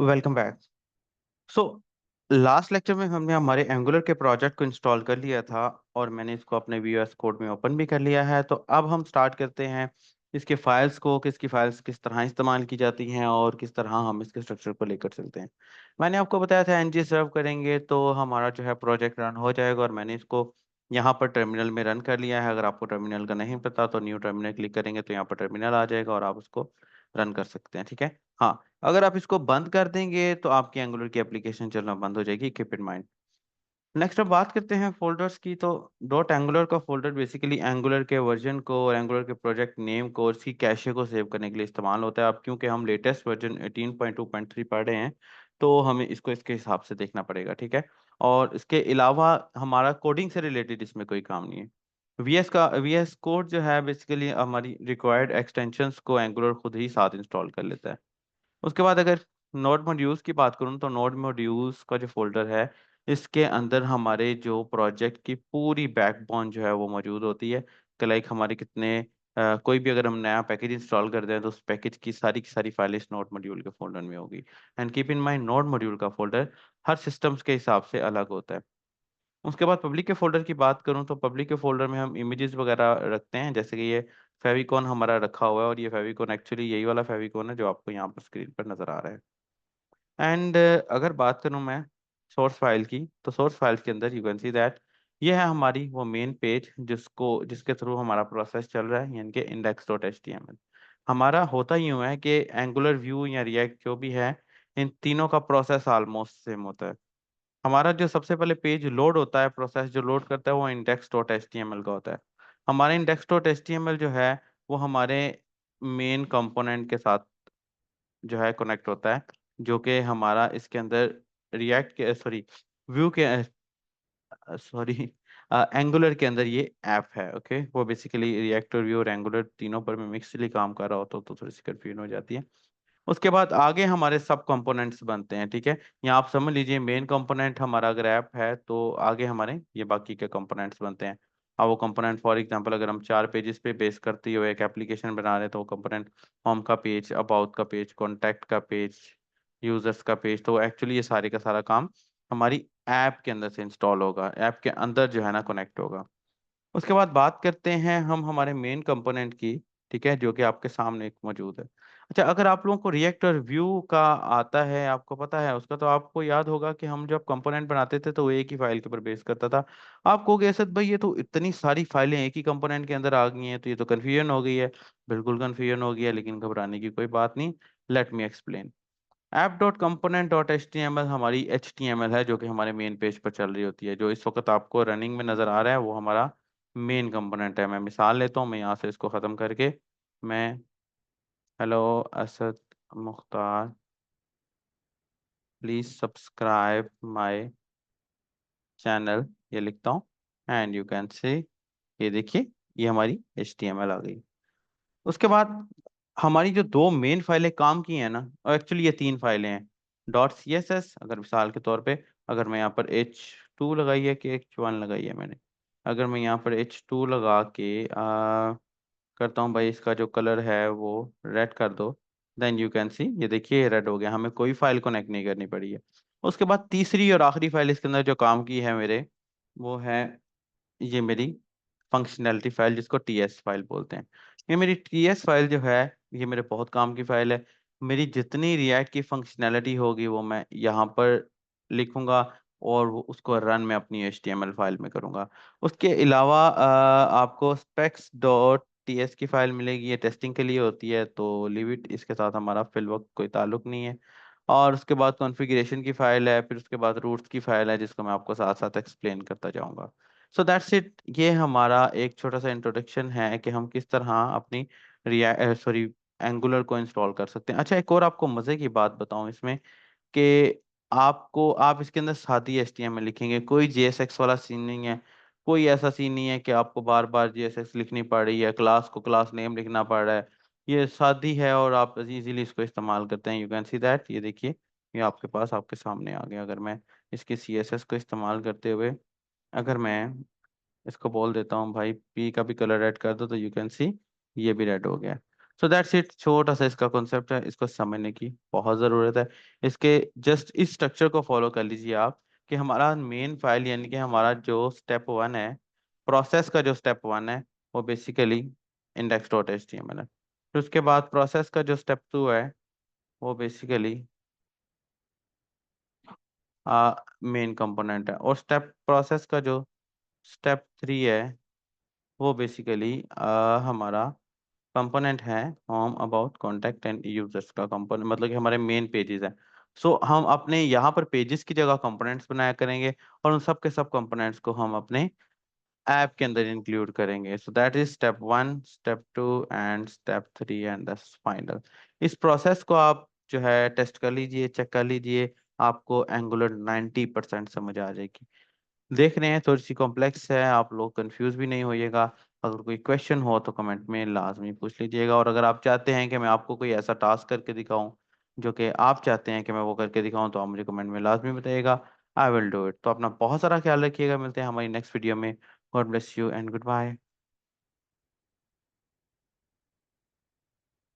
Welcome back. So last lecture में हमने हमारे एंगुलर के प्रोजेक्ट को इंस्टॉल कर लिया था और मैंने इसको अपने VS कोड में ओपन भी कर लिया है। तो अब हम स्टार्ट करते हैं इसके फाइल्स को, किसकी फाइल्स किस तरह इस्तेमाल की जाती हैं और किस तरह हम इसके स्ट्रक्चर को लेकर चलते हैं। मैंने आपको बताया था ng सर्व करेंगे तो हमारा जो है प्रोजेक्ट रन हो जाएगा और मैंने इसको यहाँ पर टर्मिनल में रन कर लिया है। अगर आपको टर्मिनल का नहीं पता तो न्यू टर्मिनल क्लिक करेंगे तो यहाँ पर टर्मिनल आ जाएगा और आप उसको रन कर सकते हैं। ठीक है। हाँ, अगर आप इसको बंद कर देंगे तो आपकी एंगुलर की एप्लीकेशन चलना बंद हो जाएगी। Keep in mind. नेक्स्ट अब बात करते हैं फोल्डर्स की। तो डॉट एंगुलर का फोल्डर बेसिकली एंगुलर के वर्जन को और एंगुलर के प्रोजेक्ट नेम को और उसकी कैशे को सेव करने के लिए इस्तेमाल होता है। अब क्योंकि हम लेटेस्ट वर्जन 18.2.3 पढ़ रहे हैं तो हमें इसको इसके हिसाब से देखना पड़ेगा। ठीक है। और इसके अलावा हमारा कोडिंग से रिलेटेड इसमें कोई काम नहीं है। VS कोड जो है बेसिकली हमारी रिक्वायर्ड एक्सटेंशंस को एंगुलर खुद ही साथ इंस्टॉल कर लेता है। उसके बाद अगर नोड मॉड्यूल्स की बात करूँ तो नोड मॉड्यूल्स का जो फोल्डर है इसके अंदर हमारे जो प्रोजेक्ट की पूरी बैकबोन जो है वो मौजूद होती है। कि लाइक हमारे कितने कोई भी अगर हम नया पैकेज इंस्टॉल करते हैं तो उस पैकेज की सारी फाइलें इस नोड मॉड्यूल के फोल्डर में होगी। And keep in mind node module का फोल्डर हर सिस्टम्स के हिसाब से अलग होता है। उसके बाद पब्लिक के फोल्डर की बात करूं तो पब्लिक के फोल्डर में हम इमेजेस वगैरह रखते हैं, जैसे कि ये फेविकॉन हमारा रखा हुआ है और ये फेविकॉन एक्चुअली यही वाला फेविकॉन है जो आपको यहाँ पर स्क्रीन पर नजर आ रहा है। एंड अगर बात करूं मैं सोर्स फाइल की तो सोर्स फाइल के अंदर यू कैन सी दैट ये है हमारी वो मेन पेज जिसके थ्रू हमारा प्रोसेस चल रहा है, यानी कि index.html। हमारा होता यूं है कि एंगुलर व्यू या रिएक्ट जो भी है इन तीनों का प्रोसेस ऑलमोस्ट सेम होता है। हमारा जो सबसे पहले पेज लोड होता है, प्रोसेस जो लोड करता है वो index.html का होता है। हमारे index.html जो है वो हमारे मेन कंपोनेंट के साथ जो है कनेक्ट होता है, जो कि हमारा इसके अंदर रिएक्ट के सॉरी व्यू के सॉरी एंगुलर के अंदर ये ऐप है। ओके, वो बेसिकली रिएक्ट और व्यू और एंगुलर तीनों पर मैं मिक्सली काम कर रहा होता हूँ तो थोड़ी सी कंफ्यूजन हो जाती है। उसके बाद आगे हमारे सब कंपोनेंट्स बनते हैं। ठीक है। यहाँ आप समझ लीजिए मेन कंपोनेंट हमारा अगर ऐप है तो आगे हमारे ये बाकी के कंपोनेंट्स बनते हैं। अब वो कंपोनेंट फॉर एग्जांपल अगर हम 4 पेजेस पे बेस करते हुए एक एप्लीकेशन बना रहे हैं तो वो कंपोनेंट होम का पेज, अबाउट का पेज, कॉन्टैक्ट का पेज, यूजर्स का पेज, तो एक्चुअली ये सारे का सारा काम हमारी ऐप के अंदर से इंस्टॉल होगा, ऐप के अंदर जो है ना कनेक्ट होगा। उसके बाद बात करते हैं हम हमारे मेन कंपोनेंट की। ठीक है, जो कि आपके सामने एक मौजूद है। अच्छा, अगर आप लोगों को रिएक्ट और व्यू का आता है, आपको पता है उसका, तो आपको याद होगा कि हम जब कंपोनेंट बनाते थे तो वो एक ही फाइल के ऊपर बेस करता था। आप कहोगे असद भाई ये तो इतनी सारी फाइलें एक ही कंपोनेंट के अंदर आ गई हैं तो ये तो कन्फ्यूजन हो गई है। बिल्कुल कन्फ्यूजन हो गया, लेकिन घबराने की कोई बात नहीं। Let me explain. app.component.html हमारी HTML है जो कि हमारे मेन पेज पर चल रही होती है। जो इस वक्त आपको रनिंग में नजर आ रहा है वो हमारा मेन कंपोनेंट है। मैं मिसाल लेता हूँ, मैं यहाँ से इसको ख़त्म करके मैं hello Asad Mukhtar please subscribe my channel ये लिखता हूँ एंड यू कैन से ये देखिए ये हमारी HTML आ गई। उसके बाद हमारी जो दो मेन फाइलें काम की हैं ना, और एक्चुअली ये 3 फाइलें हैं। .css अगर मिसाल के तौर पे, अगर मैं यहाँ पर H2 लगाई है कि H1 लगाई है मैंने, अगर मैं यहाँ पर H2 लगा के करता हूँ भाई इसका जो कलर है वो रेड कर दो, देन यू कैन सी ये देखिए रेड हो गया, हमें कोई फाइल कनेक्ट नहीं करनी पड़ी है। उसके बाद तीसरी और आखिरी फाइल इसके अंदर जो काम की है मेरे, वो है ये मेरी फंक्शनैलिटी फाइल जिसको TS फाइल बोलते हैं। ये मेरी TS फाइल जो है ये मेरे बहुत काम की फाइल है। मेरी जितनी रिएक्ट की फंक्शनैलिटी होगी वो मैं यहाँ पर लिखूंगा और वो उसको रन मैं अपनी HTML फाइल में करूंगा। उसके अलावा आपको specs.ts की फाइल मिलेगी, ये टेस्टिंग के लिए होती है तो लीव इट, इसके साथ हमारा फिल वक्त कोई ताल्लुक नहीं है। और उसके बाद कॉन्फ़िगरेशन की फाइल है, फिर उसके बाद रूट्स की फाइल है जिसको मैं आपको साथ साथ एक्सप्लेन करता जाऊंगा। सो दैट्स इट, ये हमारा एक छोटा सा इंट्रोडक्शन है कि हम किस तरह अपनी एंगुलर को इंस्टॉल कर सकते हैं। अच्छा, एक और आपको मजे की बात बताऊं इसमें कि आप इसके अंदर सादी HTML लिखेंगे, कोई JSX वाला सीन नहीं है। कोई ऐसा सीन नहीं है कि आपको बार बार JSX लिखनी पड़ रही है, क्लास को क्लास नेम लिखना पड़ रहा है। ये सादी है और आप इजीली इसको इस्तेमाल करते हैं। यू कैन सी दैट, ये देखिए ये आपके पास आपके सामने आ गया। अगर मैं इसके CSS को इस्तेमाल करते हुए अगर मैं इसको बोल देता हूँ भाई P का भी कलर रेड कर दो तो यू कैन सी ये भी रेड हो गया। सो दैट्स इट, छोटा सा इसका कॉन्सेप्ट है, इसको समझने की बहुत ज़रूरत है। इसके जस्ट इस स्ट्रक्चर को फॉलो कर लीजिए आप, कि हमारा मेन फाइल यानी कि हमारा जो स्टेप वन है, प्रोसेस का जो स्टेप वन है, वो basically index dot H T M L है। फिर उसके बाद प्रोसेस का जो स्टेप टू है, वो बेसिकली मेन कंपोनेंट है। और स्टेप प्रोसेस का जो स्टेप थ्री है, वो बेसिकली हमारा कंपोनेंट है home about contact and users का कंपोनेंट, मतलब कि हमारे मेन पेजेस हैं। सो हम अपने यहाँ पर पेजेस की जगह कंपोनेंट्स बनाया करेंगे, और उन सब के सब कंपोनेंट्स को हम अपने ऐप के अंदर इंक्लूड करेंगे। So that is step one, step two and step three and the final. इस प्रोसेस को आप जो है टेस्ट कर लीजिए, चेक कर लीजिए, आपको एंगुलर 90% समझ आ जाएगी। देख रहे हैं थोड़ी सी कॉम्प्लेक्स है, आप लोग कंफ्यूज भी नहीं होइएगा। अगर कोई क्वेश्चन हो तो कमेंट में लाजमी पूछ लीजिएगा, और अगर आप चाहते हैं कि मैं आपको कोई ऐसा टास्क करके दिखाऊं जो कि आप चाहते हैं कि मैं वो करके दिखाऊं, तो आप मुझे कमेंट में लाजमी बताइएगा। I will do it. तो अपना बहुत सारा ख्याल रखिएगा, मिलते हैं हमारी नेक्स्ट वीडियो में। God bless you and good bye.